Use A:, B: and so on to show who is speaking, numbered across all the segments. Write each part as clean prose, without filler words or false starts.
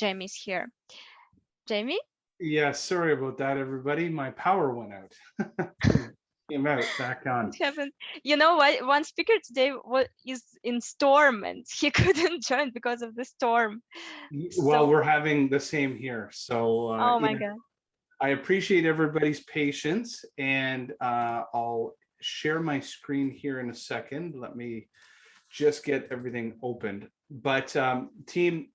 A: Jamie's here. Jamie?
B: Yeah, sorry about that, everybody. My power went out. Came out, back on.
A: It happened. You know what? One speaker today is in storm and he couldn't join because of the storm.
B: Well,
A: So,
B: we're having the same here. So
A: oh my God.
B: I appreciate everybody's patience, and I'll share my screen here in a second. Let me just get everything opened. But team,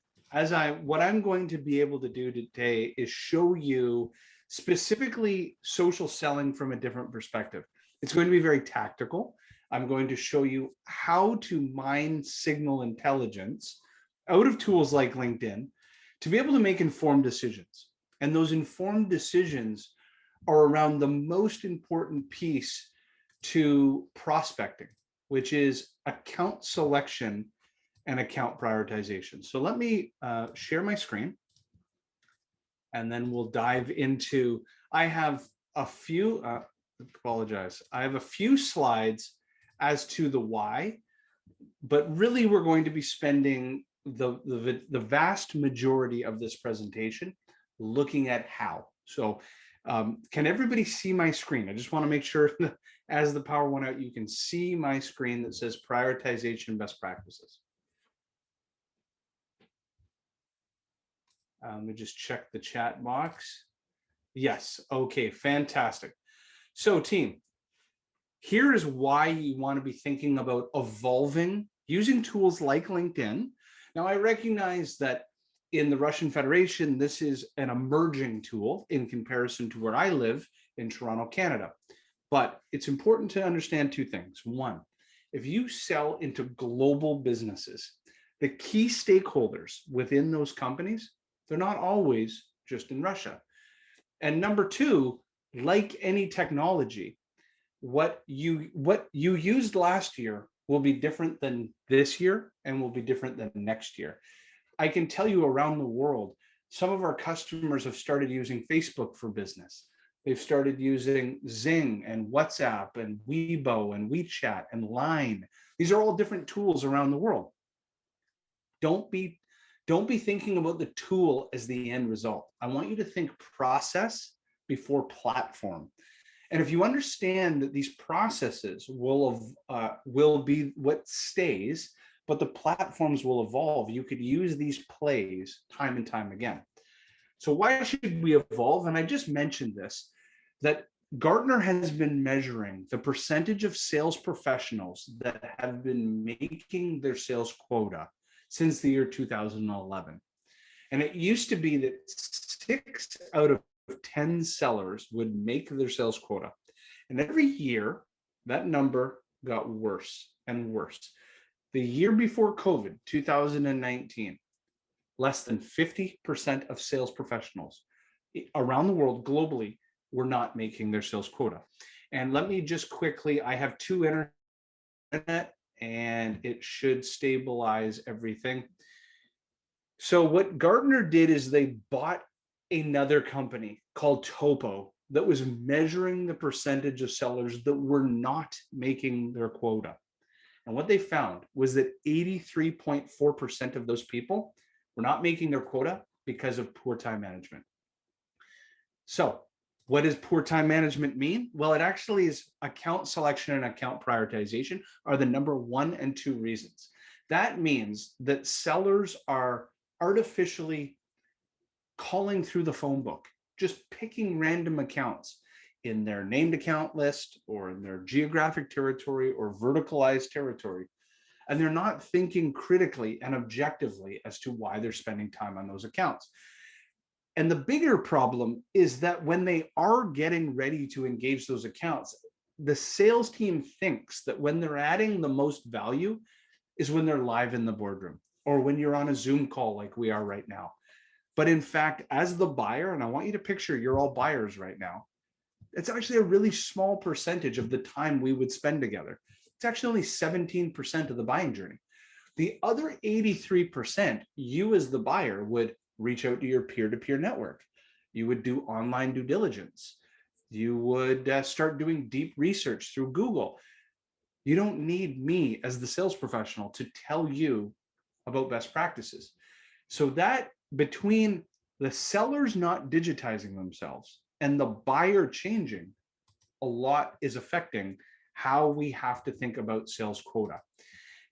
B: what I'm going to be able to do today is show you specifically social selling from a different perspective. It's going to be very tactical. I'm going to show you how to mine signal intelligence out of tools like LinkedIn to be able to make informed decisions. And those informed decisions are around the most important piece to prospecting, which is account selection and account prioritization. So let me share my screen, and then we'll dive into, I have a few, I have a few slides as to the why, but really we're going to be spending the vast majority of this presentation looking at how. So can everybody see my screen? I just want to make sure that as the power went out, you can see my screen that says prioritization best practices. Let me just check the chat box. Yes, okay, fantastic. So team, here is why you want to be thinking about evolving using tools like LinkedIn. Now, I recognize that in the Russian Federation, this is an emerging tool in comparison to where I live in Toronto, Canada. But it's important to understand two things. One, if you sell into global businesses, the key stakeholders within those companies, they're not always just in Russia. And number two, like any technology, what you used last year will be different than this year and will be different than next year. I can tell you around the world, some of our customers have started using Facebook for business. They've started using Zing and WhatsApp and Weibo and WeChat and Line. These are all different tools around the world. Don't be thinking about the tool as the end result. I want you to think process before platform. And if you understand that these processes will be what stays, but the platforms will evolve, you could use these plays time and time again. So why should we evolve? And I just mentioned this, that Gartner has been measuring the percentage of sales professionals that have been making their sales quota since the year 2011. And it used to be that 6 out of 10 sellers would make their sales quota. And every year, that number got worse and worse. The year before COVID, 2019, less than 50% of sales professionals around the world globally were not making their sales quota. And let me just quickly, I have two internet and it should stabilize everything. So what Gartner did is they bought another company called Topo that was measuring the percentage of sellers that were not making their quota. And what they found was that 83.4% of those people were not making their quota because of poor time management. So what does poor time management mean? Well, it actually is account selection and account prioritization are the number 1 and 2 reasons. That means that sellers are artificially calling through the phone book, just picking random accounts in their named account list or in their geographic territory or verticalized territory. And they're not thinking critically and objectively as to why they're spending time on those accounts. And the bigger problem is that when they are getting ready to engage those accounts, the sales team thinks that when they're adding the most value is when they're live in the boardroom or when you're on a Zoom call like we are right now. But in fact, as the buyer, and I want you to picture you're all buyers right now, it's actually a really small percentage of the time we would spend together. It's actually only 17% of the buying journey. The other 83%, you as the buyer would reach out to your peer-to-peer network. You would do online due diligence. You would start doing deep research through Google. You don't need me as the sales professional to tell you about best practices. So that between the sellers not digitizing themselves and the buyer changing, a lot is affecting how we have to think about sales quota.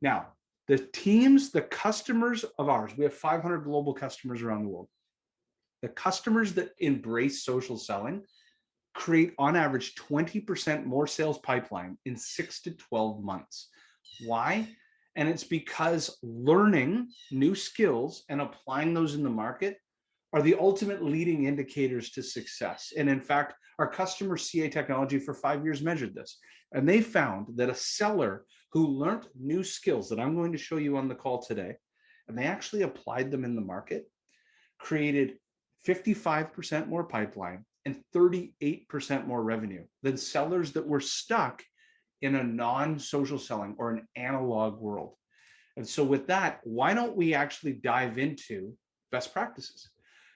B: Now, the teams, the customers of ours, we have 500 global customers around the world. The customers that embrace social selling create on average 20% more sales pipeline in 6 to 12 months. Why? And it's because learning new skills and applying those in the market are the ultimate leading indicators to success. And in fact, our customer CA technology for 5 years measured this. And they found that a seller who learned new skills that I'm going to show you on the call today, and they actually applied them in the market, created 55% more pipeline and 38% more revenue than sellers that were stuck in a non-social selling or an analog world. And so with that, why don't we actually dive into best practices?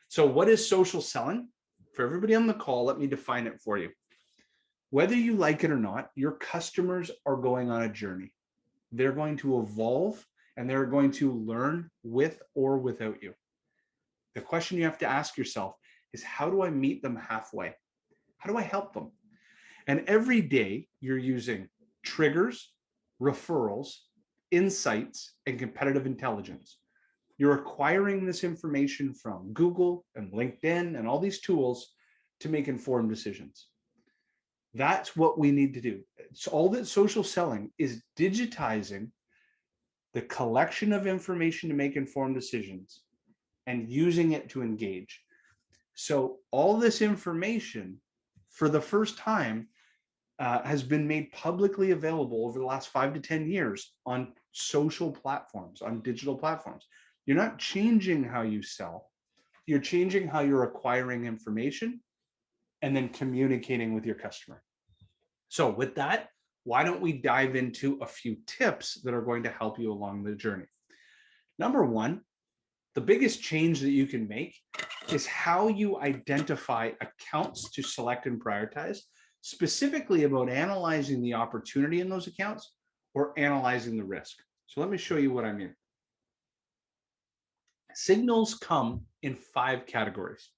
B: So what is social selling? For everybody on the call, let me define it for you. Whether you like it or not, your customers are going on a journey. They're going to evolve and they're going to learn with or without you. The question you have to ask yourself is, how do I meet them halfway? How do I help them? And every day you're using triggers, referrals, insights, and competitive intelligence. You're acquiring this information from Google and LinkedIn and all these tools to make informed decisions. That's what we need to do. It's all that social selling is, digitizing the collection of information to make informed decisions and using it to engage. So all this information for the first time has been made publicly available over the last 5 to 10 years on social platforms, on digital platforms. You're not changing how you sell. You're changing how you're acquiring information and then communicating with your customer. So with that, why don't we dive into a few tips that are going to help you along the journey? Number one, the biggest change that you can make is how you identify accounts to select and prioritize, specifically about analyzing the opportunity in those accounts or analyzing the risk. So let me show you what I mean. Signals come in 5 categories.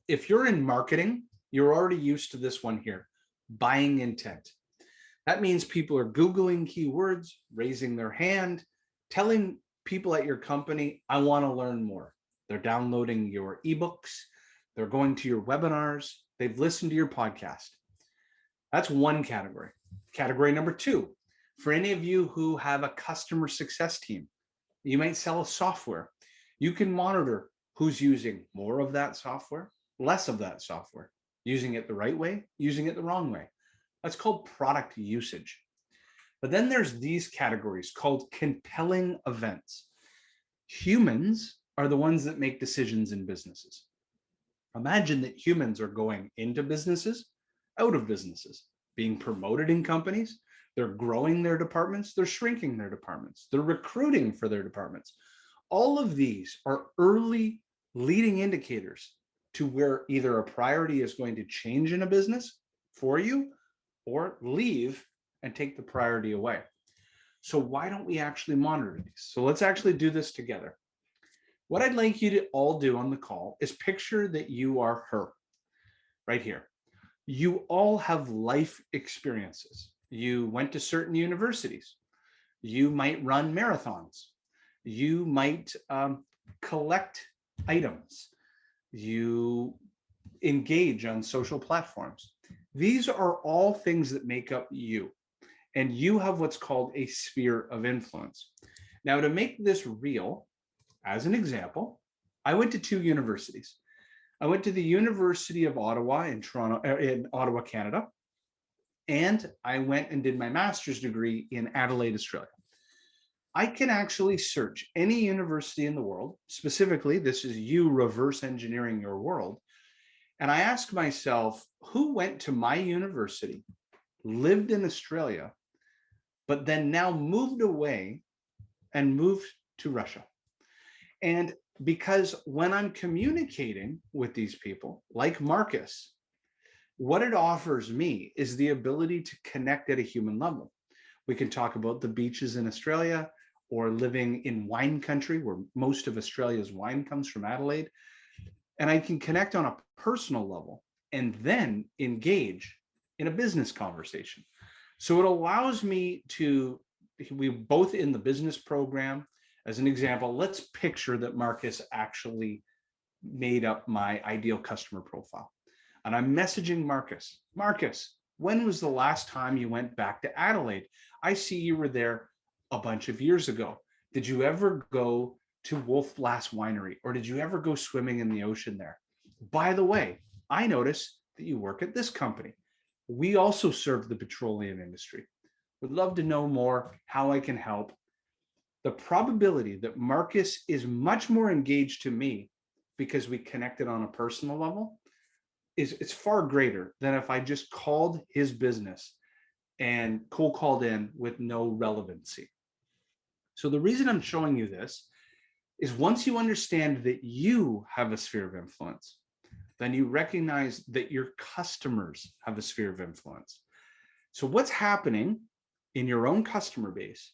B: If you're in marketing, you're already used to this one here, buying intent. That means people are Googling keywords, raising their hand, telling people at your company, I want to learn more. They're downloading your ebooks, they're going to your webinars, they've listened to your podcast. That's one category. Category number 2, for any of you who have a customer success team, you might sell a software. You can monitor who's using more of that software, less of that software, using it the right way, using it the wrong way. That's called product usage. But then there's these categories called compelling events. Humans are the ones that make decisions in businesses. Imagine that humans are going into businesses, out of businesses, being promoted in companies. They're growing their departments, they're shrinking their departments, they're recruiting for their departments. All of these are early leading indicators to where either a priority is going to change in a business for you or leave and take the priority away. So why don't we actually monitor these? So let's actually do this together. What I'd like you to all do on the call is picture that you are her right here. You all have life experiences. You went to certain universities. You might run marathons. You might collect items. You engage on social platforms. These are all things that make up you. And you have what's called a sphere of influence. Now, to make this real, as an example, I went to 2 universities. I went to the University of Ottawa in Ottawa, Canada, and I went and did my master's degree in Adelaide, Australia. I can actually search any university in the world. Specifically, this is you reverse engineering your world. And I ask myself, who went to my university, lived in Australia, but then now moved away and moved to Russia? And because when I'm communicating with these people, like Marcus, what it offers me is the ability to connect at a human level. We can talk about the beaches in Australia, or living in wine country where most of Australia's wine comes from Adelaide. And I can connect on a personal level and then engage in a business conversation. So it allows me to, we both in the business program, as an example, let's picture that Marcus actually made up my ideal customer profile. And I'm messaging Marcus, Marcus, when was the last time you went back to Adelaide? I see you were there a bunch of years ago. Did you ever go to Wolf Blass Winery, or did you ever go swimming in the ocean there? By the way, I notice that you work at this company. We also serve the petroleum industry. Would love to know more how I can help. The probability that Marcus is much more engaged to me because we connected on a personal level it's far greater than if I just called his business and cold called in with no relevancy. So the reason I'm showing you this is once you understand that you have a sphere of influence, then you recognize that your customers have a sphere of influence. So what's happening in your own customer base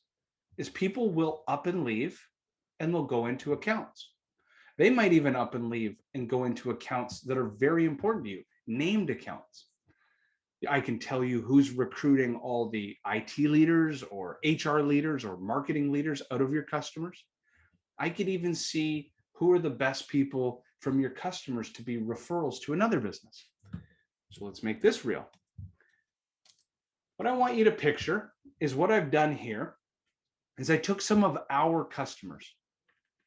B: is people will up and leave and they'll go into accounts. They might even up and leave and go into accounts that are very important to you, named accounts. I can tell you who's recruiting all the IT leaders or HR leaders or marketing leaders out of your customers. I could even see who are the best people from your customers to be referrals to another business. So let's make this real. What I want you to picture is what I've done here is I took some of our customers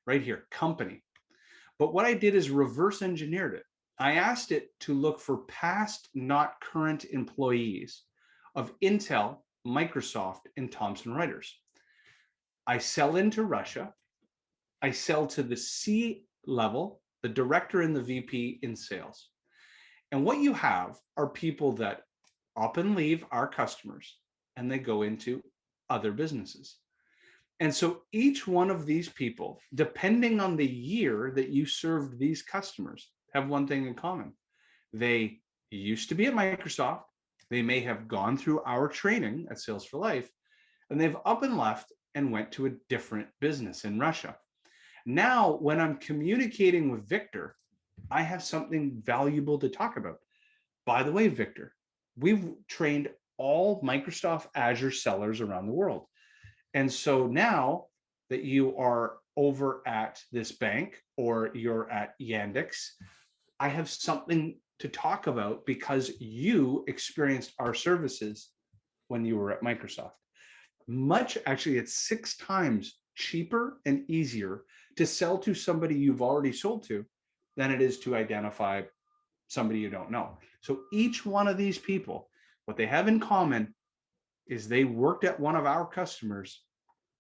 B: right here, company. But what I did is reverse engineered it. I asked it to look for past, not current employees of Intel, Microsoft, and Thomson Reuters. I sell into Russia. I sell to the C level, the director and the VP in sales. And what you have are people that up and leave our customers and they go into other businesses. And so each one of these people, depending on the year that you served these customers, have one thing in common. They used to be at Microsoft. They may have gone through our training at Sales for Life, and they've up and left and went to a different business in Russia. Now, when I'm communicating with Victor, I have something valuable to talk about. By the way, Victor, we've trained all Microsoft Azure sellers around the world. And so now that you are over at this bank or you're at Yandex, I have something to talk about because you experienced our services when you were at Microsoft. Actually, it's 6 times cheaper and easier to sell to somebody you've already sold to than it is to identify somebody you don't know. So each one of these people, what they have in common is they worked at one of our customers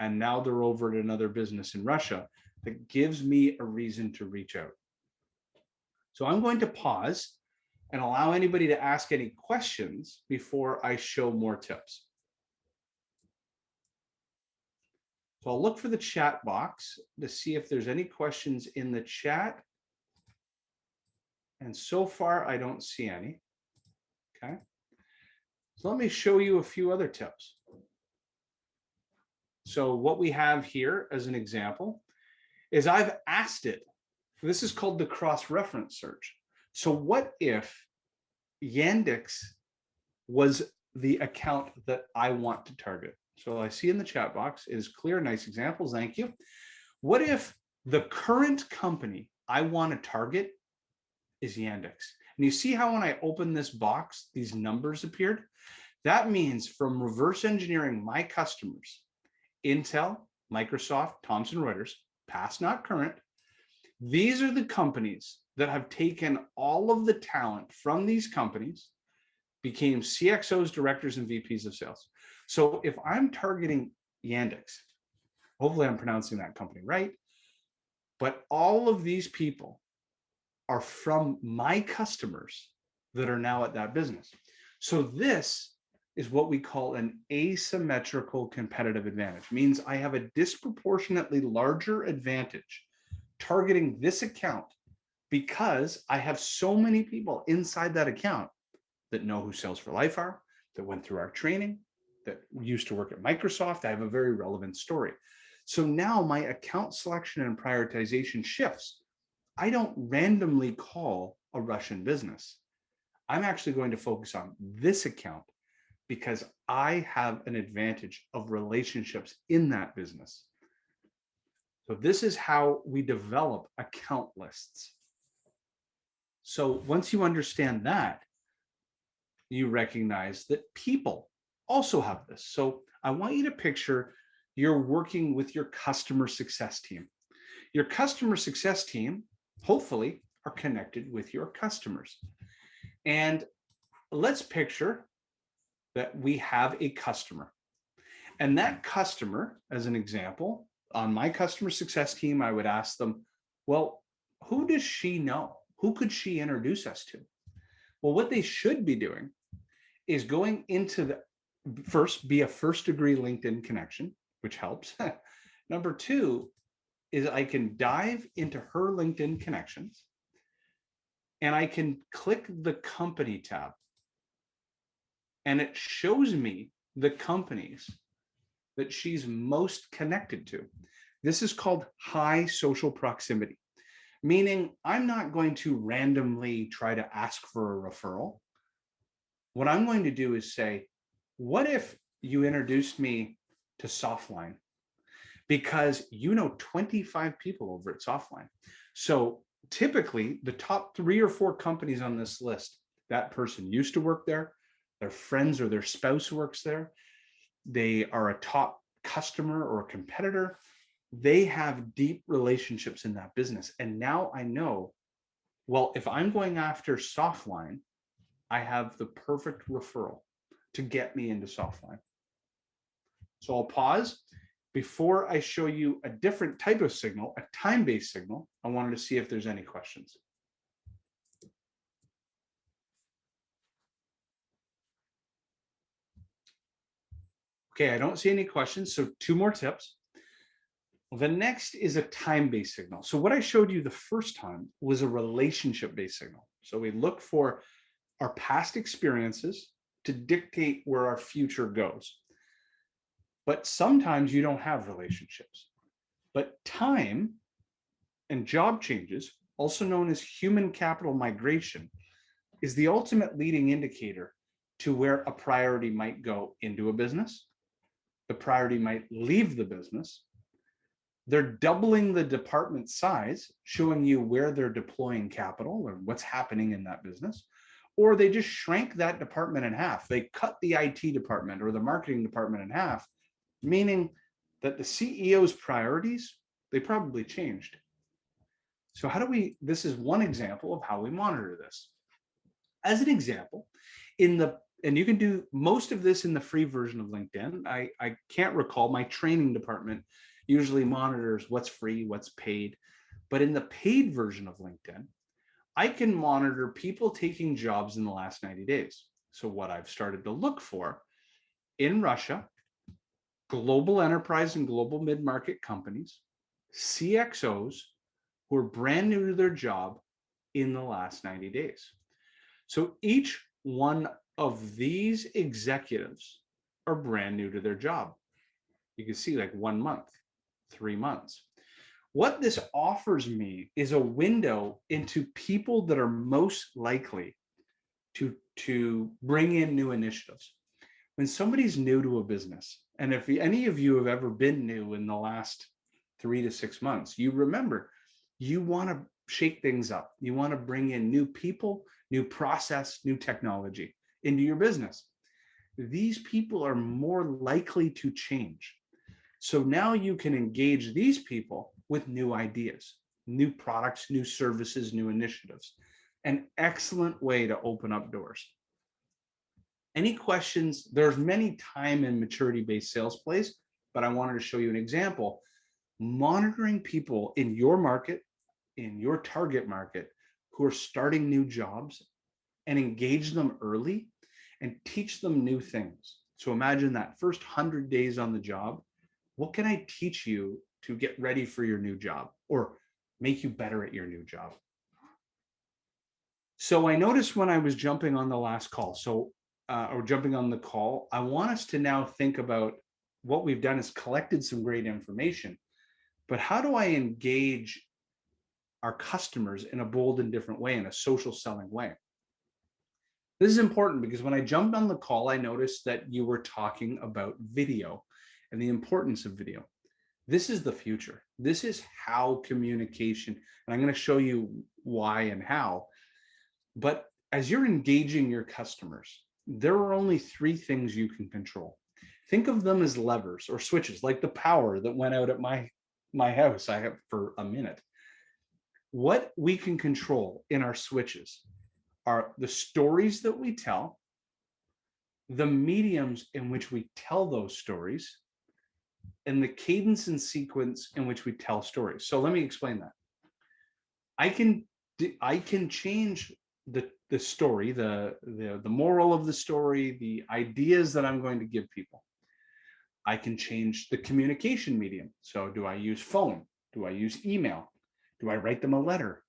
B: and now they're over at another business in Russia that gives me a reason to reach out. So I'm going to pause and allow anybody to ask any questions before I show more tips. So I'll look for the chat box to see if there's any questions in the chat. And so far, I don't see any. Okay. So let me show you a few other tips. So what we have here as an example is I've asked it, this is called the cross-reference search. So what if Yandex was the account that I want to target? So I see in the chat box, it is clear, nice examples, thank you. What if the current company I want to target is Yandex? And you see how when I open this box, these numbers appeared? That means from reverse engineering my customers, Intel, Microsoft, Thomson Reuters, past, not current, these are the companies that have taken all of the talent from these companies, became CXOs, directors, and VPs of sales. So if I'm targeting Yandex, hopefully I'm pronouncing that company right, but all of these people are from my customers that are now at that business. So this is what we call an asymmetrical competitive advantage. It means I have a disproportionately larger advantage targeting this account because I have so many people inside that account that know who Sales for Life are, that went through our training, that used to work at Microsoft. I have a very relevant story. So now my account selection and prioritization shifts. I don't randomly call a Russian business. I'm actually going to focus on this account because I have an advantage of relationships in that business. So this is how we develop account lists. So once you understand that, you recognize that people also have this. So I want you to picture you're working with your customer success team. Your customer success team, hopefully, are connected with your customers. And let's picture that we have a customer. And that customer, as an example, on my customer success team, I would ask them, well, who does she know? Who could she introduce us to? Well, what they should be doing is going into the first, be a first degree LinkedIn connection, which helps. Number two is I can dive into her LinkedIn connections and I can click the company tab and it shows me the companies that she's most connected to. This is called high social proximity, meaning I'm not going to randomly try to ask for a referral. What I'm going to do is say, what if you introduced me to Softline? Because you know 25 people over at Softline. So typically the top 3 or 4 companies on this list, that person used to work there, their friends or their spouse works there, they are a top customer or a competitor, they have deep relationships in that business. And now I know, well, if I'm going after Softline, I have the perfect referral to get me into Softline. So I'll pause. Before I show you a different type of signal, a time-based signal, I wanted to see if there's any questions. Okay, I don't see any questions, so 2 more tips. The next is a time-based signal. So what I showed you the first time was a relationship-based signal. So we look for our past experiences to dictate where our future goes. But sometimes you don't have relationships. But time and job changes, also known as human capital migration, is the ultimate leading indicator to where a priority might go into a business. The priority might leave the business. They're doubling the department size, showing you where they're deploying capital or what's happening in that business. Or they just shrank that department in half. They cut the IT department or the marketing department in half, meaning that the CEO's priorities, they probably changed. So how do we, this is one example of how we monitor this. As an example, and you can do most of this in the free version of LinkedIn. I can't recall, my training department usually monitors what's free, what's paid. But in the paid version of LinkedIn, I can monitor people taking jobs in the last 90 days. So what I've started to look for in Russia, global enterprise and global mid-market companies, CXOs who are brand new to their job in the last 90 days. So each one of these executives are brand new to their job. You can see like 1 month, 3 months. What this offers me is a window into people that are most likely to bring in new initiatives. When somebody's new to a business, and if any of you have ever been new in the last 3 to 6 months, you remember you want to shake things up. You want to bring in new people, new process, new technology into your business. These people are more likely to change. So now you can engage these people with new ideas, new products, new services, new initiatives. An excellent way to open up doors. Any questions? There's many time and maturity-based sales plays, but I wanted to show you an example. Monitoring people in your market, in your target market, who are starting new jobs, and engage them early and teach them new things. So imagine that first 100 days on the job. What can I teach you to get ready for your new job or make you better at your new job? So I noticed when I was jumping on the last call, or jumping on the call, I want us to now think about what we've done is collected some great information, but how do I engage our customers in a bold and different way, in a social selling way? This is important because when I jumped on the call, I noticed that you were talking about video and the importance of video. This is the future. This is how communication, and I'm going to show you why and how. But as you're engaging your customers, there are only three things you can control. Think of them as levers or switches, like the power that went out at my house I have for a minute. What we can control in our switches are the stories that we tell, the mediums in which we tell those stories, and the cadence and sequence in which we tell stories. So let me explain that. I can change the story, the moral of the story, the ideas that I'm going to give people. I can change the communication medium. So do I use phone? Do I use email? Do I write them a letter?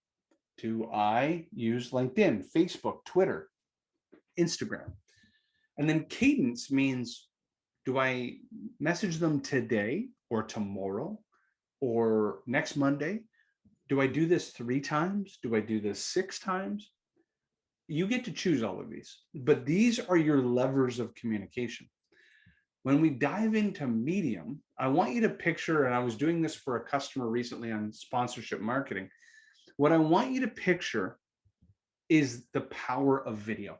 B: Do I use LinkedIn, Facebook, Twitter, Instagram? And then cadence means, do I message them today or tomorrow or next Monday? Do I do this 3 times? Do I do this 6 times? You get to choose all of these, but these are your levers of communication. When we dive into medium, I want you to picture, and I was doing this for a customer recently on sponsorship marketing. What I want you to picture is the power of video.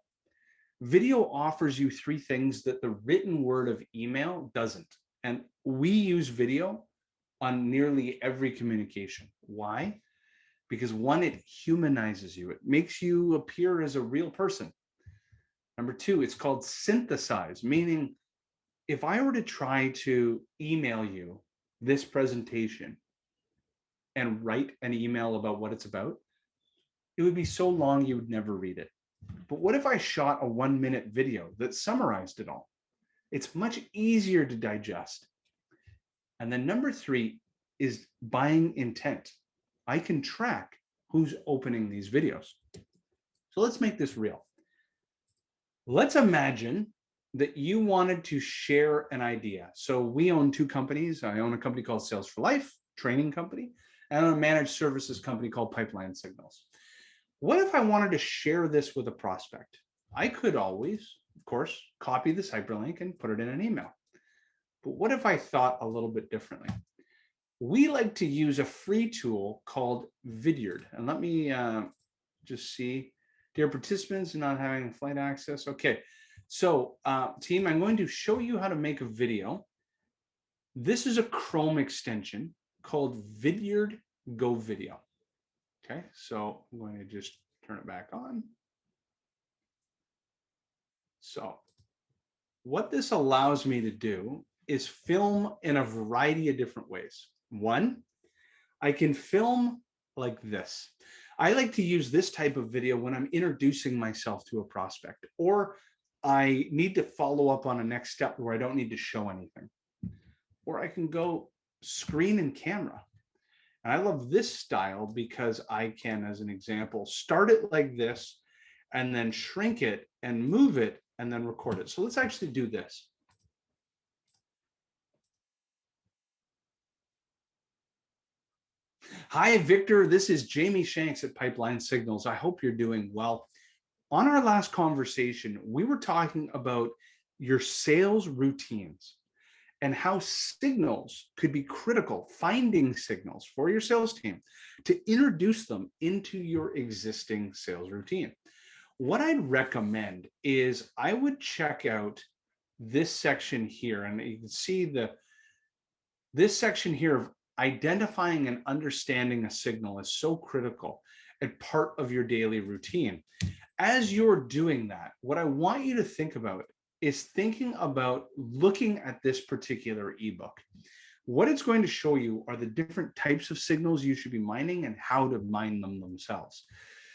B: Video offers you 3 things that the written word of email doesn't. And we use video on nearly every communication. Why? Because 1, it humanizes you. It makes you appear as a real person. Number 2, it's called synthesize, meaning if I were to try to email you this presentation and write an email about what it's about, it would be so long you would never read it. But what if I shot a 1-minute video that summarized it all? It's much easier to digest. And then number 3 is buying intent. I can track who's opening these videos. So let's make this real. Let's imagine that you wanted to share an idea. So we own 2 companies. I own a company called Sales for Life, training company, and a managed services company called Pipeline Signals. What if I wanted to share this with a prospect? I could always, of course, copy this hyperlink and put it in an email. But what if I thought a little bit differently? We like to use a free tool called Vidyard. And let me just see. Dear participants not having flight access. Okay, so team, I'm going to show you how to make a video. This is a Chrome extension called Vidyard Go Video. Okay, so I'm going to just turn it back on. So what this allows me to do is film in a variety of different ways. 1, I can film like this. I like to use this type of video when I'm introducing myself to a prospect, or I need to follow up on a next step where I don't need to show anything. Or I can go screen and camera. And I love this style because I can, as an example, start it like this and then shrink it and move it and then record it. So let's actually do this. Hi, Victor. This is Jamie Shanks at Pipeline Signals. I hope you're doing well. On our last conversation, we were talking about your sales routines and how signals could be critical, finding signals for your sales team to introduce them into your existing sales routine. What I'd recommend is I would check out this section here, and you can see this section here of identifying and understanding a signal is so critical and part of your daily routine. As you're doing that, what I want you to think about is thinking about looking at this particular ebook. What it's going to show you are the different types of signals you should be mining and how to mine them themselves.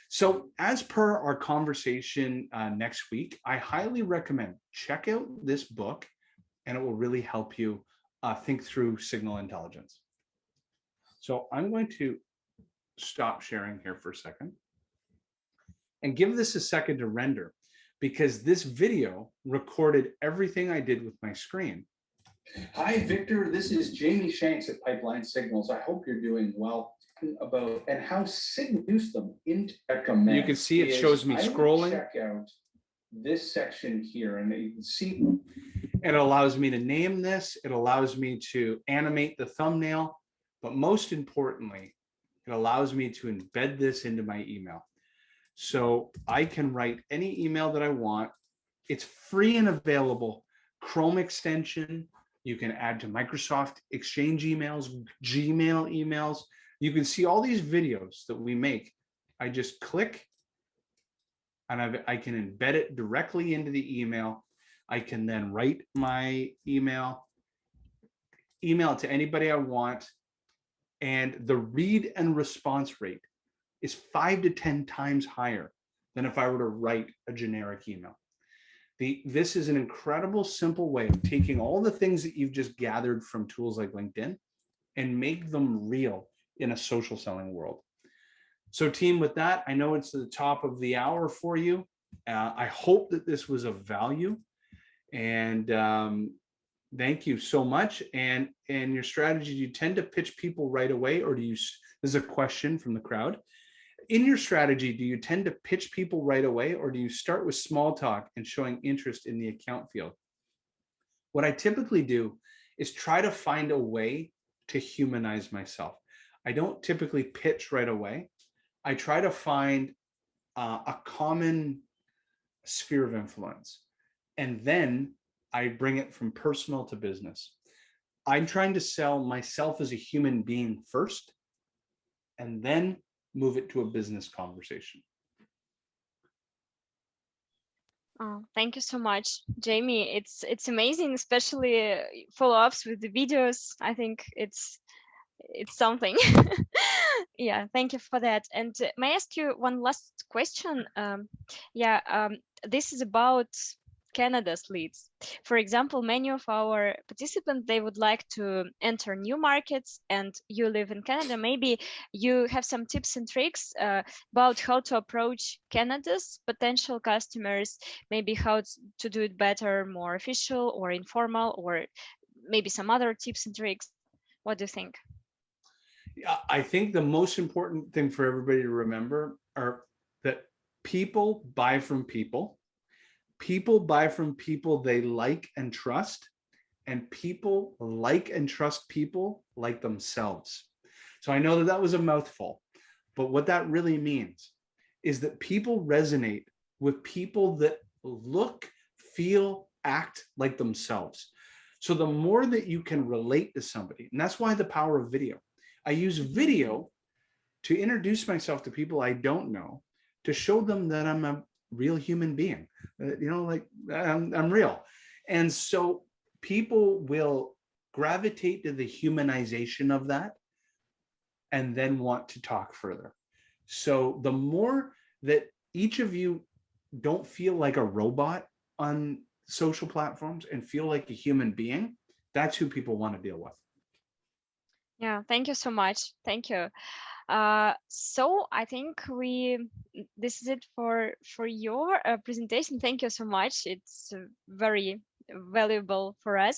B: So as per our conversation next week, I highly recommend check out this book, and it will really help you think through signal intelligence. So I'm going to stop sharing here for a second and give this a second to render, because this video recorded everything I did with my screen. Hi, Victor. This is Jamie Shanks at Pipeline Signals. I hope you're doing well. About and how Signal use them into recommend. You can see it shows me scrolling. Check out this section here, and you can see it allows me to name this. It allows me to animate the thumbnail, but most importantly, it allows me to embed this into my email. So I can write any email that I want. It's free and available. Chrome extension. You can add to Microsoft Exchange emails, Gmail emails. You can see all these videos that we make. I just click and I can embed it directly into the email. I can then write my email to anybody I want. And the read and response rate is 5 to 10 times higher than if I were to write a generic email. This is an incredible, simple way of taking all the things that you've just gathered from tools like LinkedIn and make them real in a social selling world. So team, with that, I know it's the top of the hour for you. I hope that this was of value, and thank you so much. And your strategy, do you tend to pitch people right away, or do you, this is a question from the crowd. In your strategy, do you tend to pitch people right away, or do you start with small talk and showing interest in the account field? What I typically do is try to find a way to humanize myself. I don't typically pitch right away. I try to find a common sphere of influence, and then I bring it from personal to business. I'm trying to sell myself as a human being first, and then move it to a business conversation.
A: Oh, thank you so much, Jamie. It's amazing, especially follow-ups with the videos. I think it's something. Yeah, thank you for that. And may I ask you one last question? This is about Canada's leads. For example, many of our participants, they would like to enter new markets, and you live in Canada. Maybe you have some tips and tricks about how to approach Canada's potential customers, maybe how to do it better, more official or informal, or maybe some other tips and tricks. What do you think?
B: I think the most important thing for everybody to remember are that people buy from people. People buy from people they like and trust, and people like and trust people like themselves. So I know that that was a mouthful, but what that really means is that people resonate with people that look, feel, act like themselves. So the more that you can relate to somebody, and that's why the power of video. I use video to introduce myself to people I don't know, to show them that I'm a real human being, like I'm real. And so people will gravitate to the humanization of that and then want to talk further. So the more that each of you don't feel like a robot on social platforms and feel like a human being, that's who people want to deal with.
A: Yeah, thank you so much. Thank you. So I think this is it for your presentation. Thank you so much. It's very valuable for us.